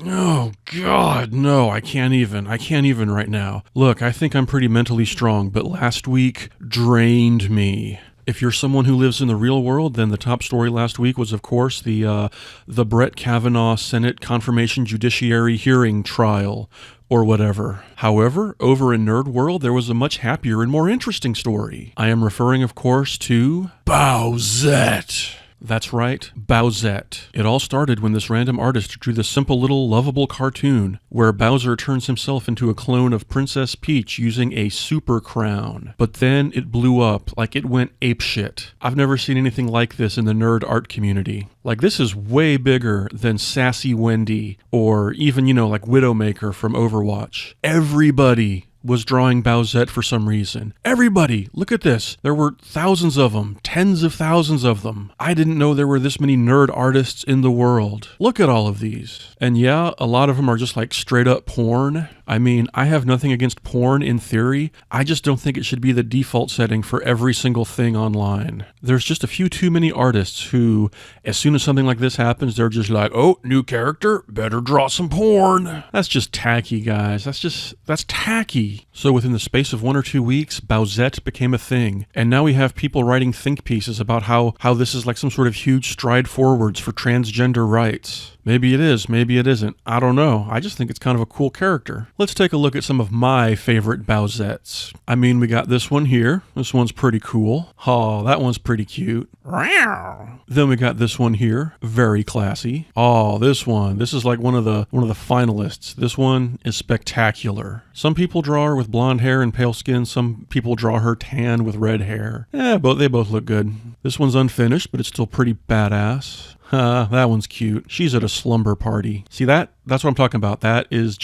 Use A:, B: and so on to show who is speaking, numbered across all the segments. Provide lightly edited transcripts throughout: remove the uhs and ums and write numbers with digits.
A: Oh, God, no, I can't even right now. Look, I think I'm pretty mentally strong, but last week drained me. If you're someone who lives in the real world, then the top story last week was, of course, the Brett Kavanaugh Senate Confirmation Judiciary Hearing Trial, or whatever. However, over in Nerd World, there was a much happier and more interesting story. I am referring, of course, to Bowsette. That's right, Bowsette. It all started when this random artist drew this simple little lovable cartoon where Bowser turns himself into a clone of Princess Peach using a super crown. But then it blew up, like it went apeshit. I've never seen anything like this in the nerd art community. Like, this is way bigger than Sassy Wendy or even, like Widowmaker from Overwatch. Everybody was drawing Bowsette for some reason. Everybody, look at this. There were thousands of them, tens of thousands of them. I didn't know there were this many nerd artists in the world. Look at all of these. And yeah, a lot of them are just like straight up porn. I mean, I have nothing against porn in theory. I just don't think it should be the default setting for every single thing online. There's just a few too many artists who, as soon as something like this happens, they're just like, oh, new character, better draw some porn. That's just tacky, guys. That's tacky. So within the space of 1 or 2 weeks, Bowsette became a thing. And now we have people writing think pieces about how this is like some sort of huge stride forwards for transgender rights. Maybe it is, maybe it isn't. I don't know. I just think it's kind of a cool character. Let's take a look at some of my favorite Bowsettes. I mean, we got this one here. This one's pretty cool. Oh, that one's pretty cute. Then we got this one here. Very classy. Oh, this one. This is like one of the finalists. This one is spectacular. Some people draw her with blonde hair and pale skin. Some people draw her tan with red hair. They both look good. This one's unfinished, but it's still pretty badass. That one's cute. She's at a slumber party. See that? That's what I'm talking about. That is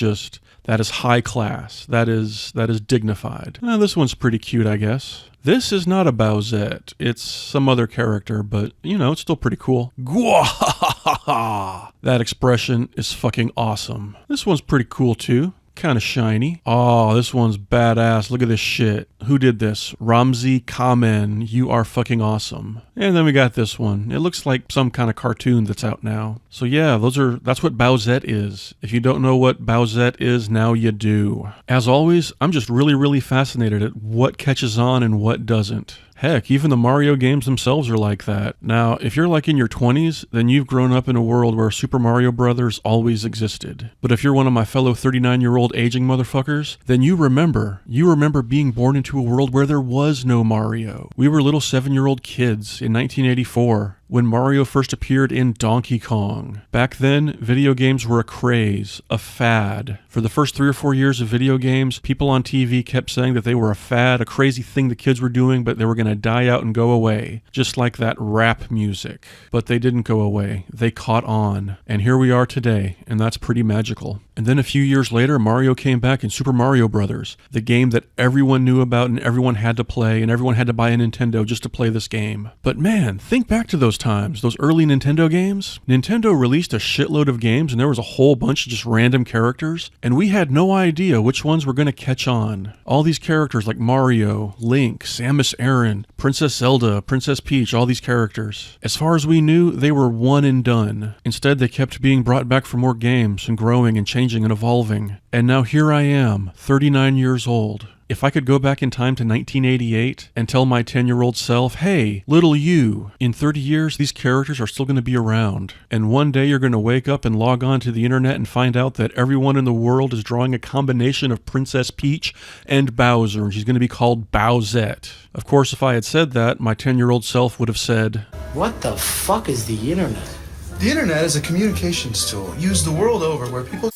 A: high class. That is dignified. This one's pretty cute, I guess. This is not a Bowsette. It's some other character, but, it's still pretty cool. Gwahahaha! That expression is fucking awesome. This one's pretty cool, too. Kind of shiny. Oh, this one's badass. Look at this shit. Who did this? Ramzi Kamen. You are fucking awesome. And then we got this one. It looks like some kind of cartoon that's out now. So yeah, that's what Bowsette is. If you don't know what Bowsette is, now you do. As always, I'm just really, really fascinated at what catches on and what doesn't. Heck, even the Mario games themselves are like that. Now, if you're like in your 20s, then you've grown up in a world where Super Mario Brothers always existed. But if you're one of my fellow 39-year-old aging motherfuckers, then you remember being born into a world where there was no Mario. We were little 7-year-old kids in 1984. When Mario first appeared in Donkey Kong. Back then, video games were a craze, a fad. For the first 3 or 4 years of video games, people on TV kept saying that they were a fad, a crazy thing the kids were doing, but they were going to die out and go away. Just like that rap music. But they didn't go away. They caught on. And here we are today, and that's pretty magical. And then a few years later, Mario came back in Super Mario Brothers, the game that everyone knew about and everyone had to play, and everyone had to buy a Nintendo just to play this game. But man, think back to those times, those early Nintendo games. Nintendo released a shitload of games and there was a whole bunch of just random characters, and we had no idea which ones were going to catch on. All these characters like Mario, Link, Samus Aran, Princess Zelda, Princess Peach, all these characters. As far as we knew, they were one and done. Instead, they kept being brought back for more games and growing and changing and evolving. And now here I am, 39 years old. If I could go back in time to 1988 and tell my 10-year-old self, hey, little you, in 30 years, these characters are still going to be around. And one day you're going to wake up and log on to the internet and find out that everyone in the world is drawing a combination of Princess Peach and Bowser, and she's going to be called Bowsette. Of course, if I had said that, my 10-year-old self would have said,
B: what the fuck is the internet?
C: The internet is a communications tool used the world over where people...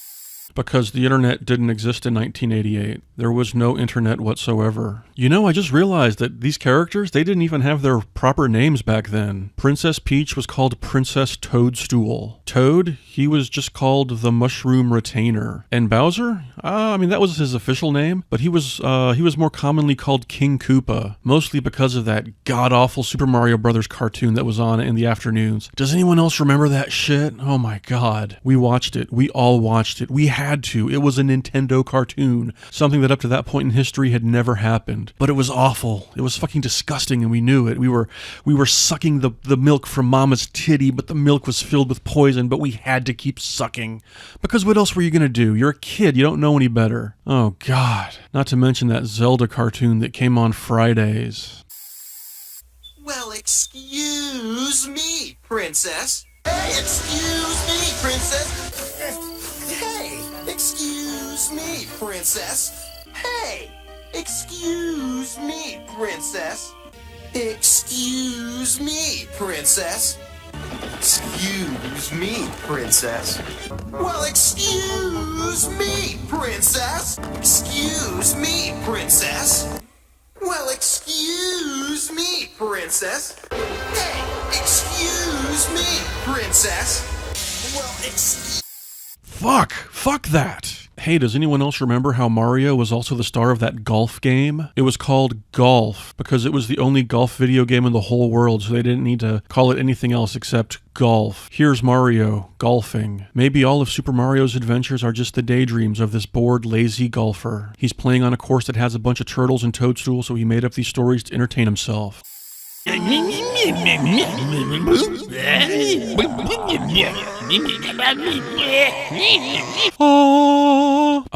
A: Because the internet didn't exist in 1988. There was no internet whatsoever. I just realized that these characters, they didn't even have their proper names back then. Princess Peach was called Princess Toadstool. Toad, he was just called the Mushroom Retainer. And Bowser? That was his official name, but he was more commonly called King Koopa, mostly because of that god-awful Super Mario Brothers cartoon that was on in the afternoons. Does anyone else remember that shit? Oh my god. We watched it. We all watched it. We had had to. It was a Nintendo cartoon, something that up to that point in history had never happened. But it was awful. It was fucking disgusting, and we knew it. We were sucking the milk from Mama's titty, but the milk was filled with poison, but we had to keep sucking. Because what else were you gonna do? You're a kid. You don't know any better. Oh, God. Not to mention that Zelda cartoon that came on Fridays.
D: Well, excuse me, princess. Hey, excuse me, princess. Hey, excuse me, princess. Hey, excuse me, princess. Excuse me, princess. Excuse me, princess. Well, excuse me, princess. Excuse me, princess. Well, excuse me, princess. Hey, excuse me, princess. Well,
A: Fuck that. Hey, does anyone else remember how Mario was also the star of that golf game? It was called Golf because it was the only golf video game in the whole world, so they didn't need to call it anything else except golf. Here's Mario golfing. Maybe all of Super Mario's adventures are just the daydreams of this bored, lazy golfer. He's playing on a course that has a bunch of turtles and toadstools, so he made up these stories to entertain himself. I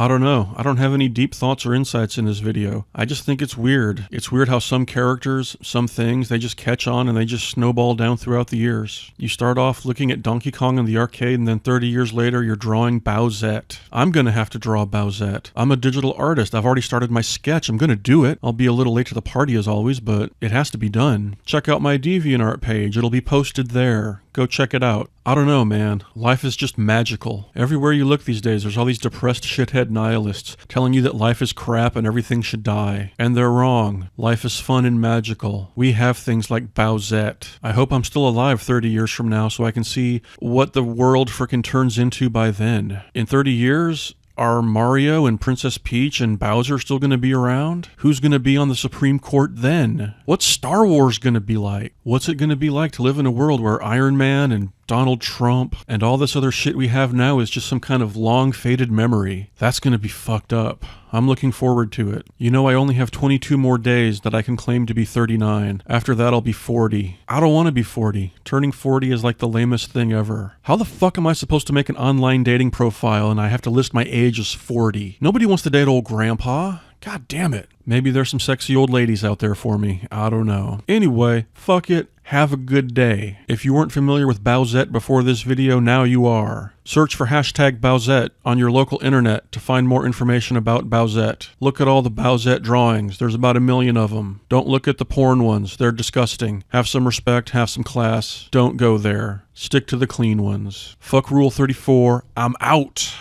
A: don't know. I don't have any deep thoughts or insights in this video. I just think it's weird. It's weird how some characters, some things, they just catch on and they just snowball down throughout the years. You start off looking at Donkey Kong in the arcade, and then 30 years later you're drawing Bowsette. I'm gonna have to draw Bowsette. I'm a digital artist. I've already started my sketch. I'm gonna do it. I'll be a little late to the party as always, but it has to be done. Check out my DeviantArt page. It'll be posted there. Go check it out. I don't know, man. Life is just magical. Everywhere you look these days, there's all these depressed shithead nihilists telling you that life is crap and everything should die. And they're wrong. Life is fun and magical. We have things like Bowsette. I hope I'm still alive 30 years from now so I can see what the world frickin' turns into by then. In 30 years, are Mario and Princess Peach and Bowser still going to be around? Who's going to be on the Supreme Court then? What's Star Wars going to be like? What's it going to be like to live in a world where Iron Man and Donald Trump and all this other shit we have now is just some kind of long faded memory? That's going to be fucked up. I'm looking forward to it. You know, I only have 22 more days that I can claim to be 39. After that, I'll be 40. I don't want to be 40. Turning 40 is like the lamest thing ever. How the fuck am I supposed to make an online dating profile and I have to list my age as 40? Nobody wants to date old grandpa. God damn it. Maybe there's some sexy old ladies out there for me. I don't know. Anyway, fuck it. Have a good day. If you weren't familiar with Bowsette before this video, now you are. Search for hashtag Bowsette on your local internet to find more information about Bowsette. Look at all the Bowsette drawings. There's about 1 million of them. Don't look at the porn ones. They're disgusting. Have some respect, have some class. Don't go there. Stick to the clean ones. Fuck Rule 34. I'm out.